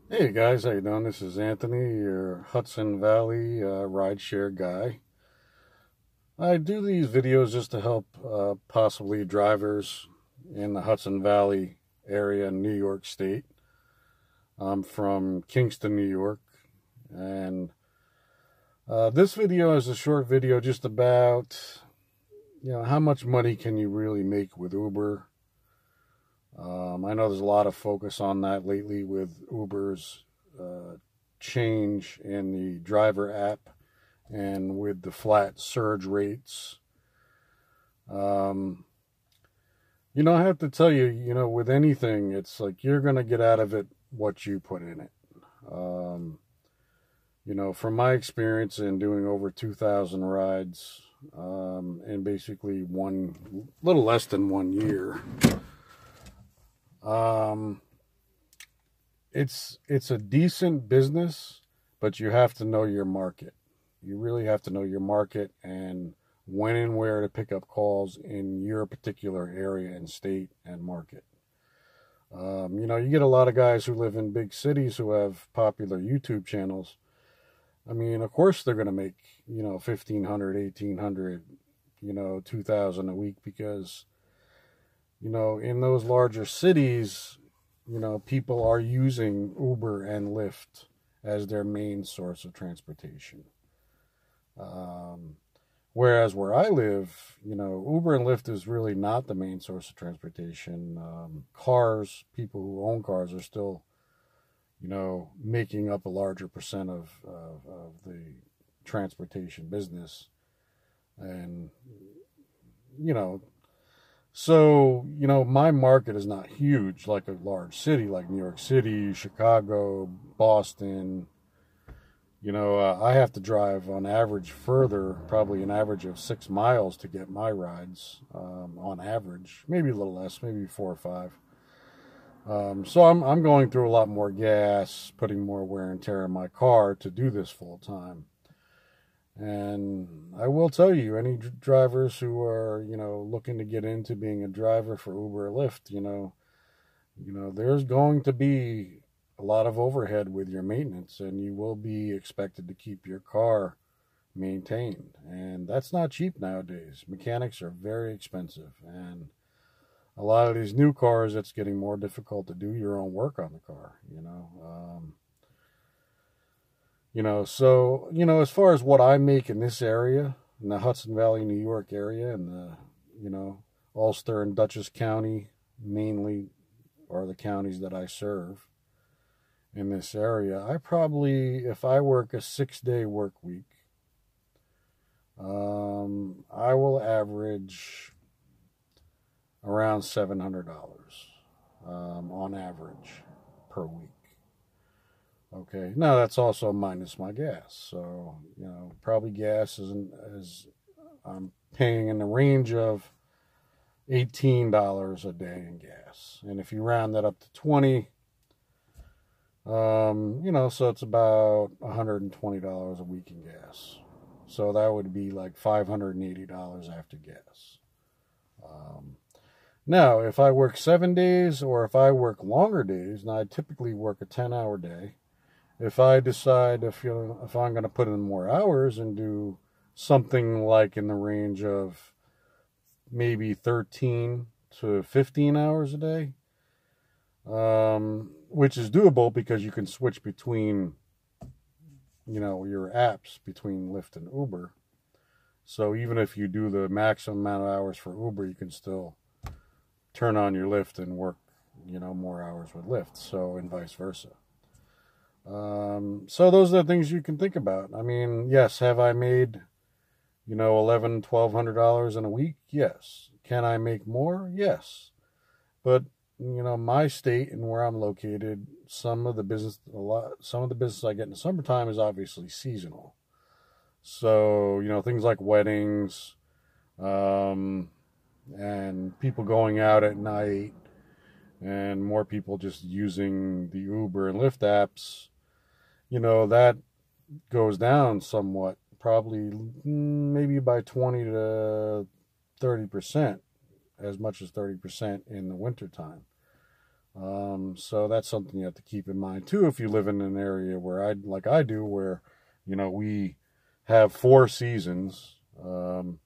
Hey guys, how you doing? This is Anthony, your Hudson Valley rideshare guy. I do these videos just to help possibly drivers in the Hudson Valley area in New York State. I'm from Kingston, New York, and this video is a short video just about how much money can you really make with Uber. I know there's a lot of focus on that lately with Uber's change in the driver app and with the flat surge rates. Um, I have to tell you, with anything, it's like you're going to get out of it what you put in it. Um, from my experience in doing over 2,000 rides in basically one little less than 1 year, um, it's a decent business, but you have to know your market. You really have to know your market and when and where to pick up calls in your particular area and state and market. You get a lot of guys who live in big cities who have popular YouTube channels. I mean, of course they're going to make, 1,500, 1,800, 2,000 a week because, in those larger cities, people are using Uber and Lyft as their main source of transportation. Um, Whereas where I live, Uber and Lyft is really not the main source of transportation. People who own cars are still, making up a larger percent of the transportation business. And, you know, my market is not huge like a large city like New York City, Chicago, Boston. I have to drive on average further, probably an average of 6 miles to get my rides on average, maybe a little less, maybe 4 or 5. So I'm going through a lot more gas, putting more wear and tear in my car to do this full time. And I will tell you, any drivers who are looking to get into being a driver for Uber or Lyft, there's going to be a lot of overhead with your maintenance, and you will be expected to keep your car maintained. And that's not cheap nowadays. Mechanics are very expensive, and a lot of these new cars, it's getting more difficult to do your own work on the car. As far as what I make in this area, in the Hudson Valley, New York area, and the Ulster and Dutchess County mainly are the counties that I serve in this area. I probably, if I work a 6-day work week, I will average around $700 on average per week. Okay, now that's also minus my gas. So, probably gas isn't as I'm paying in the range of $18 a day in gas. And if you round that up to 20, so it's about $120 a week in gas. So that would be like $580 after gas. Now, if I work 7 days or if I work longer days, and I typically work a 10-hour day, if I decide if I'm going to put in more hours and do something like in the range of maybe 13 to 15 hours a day, which is doable because you can switch between, your apps between Lyft and Uber. So even if you do the maximum amount of hours for Uber, you can still turn on your Lyft and work, more hours with Lyft. So, and vice versa. So those are the things you can think about. I mean, yes, have I made, $1,100, $1,200 in a week? Yes. Can I make more? Yes. But my state and where I'm located, some of the business I get in the summertime is obviously seasonal. So, things like weddings, and people going out at night, and more people just using the Uber and Lyft apps, that goes down somewhat, probably maybe by 20 to 30%, as much as 30% in the wintertime. So that's something you have to keep in mind too if you live in an area where like I do, where we have 4 seasons, and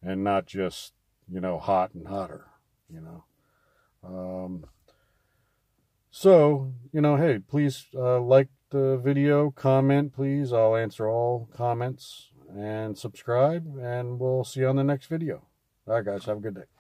not just hot and hotter. So hey, please like the video, comment, please. I'll answer all comments, and subscribe, and we'll see you on the next video. All right, guys, have a good day.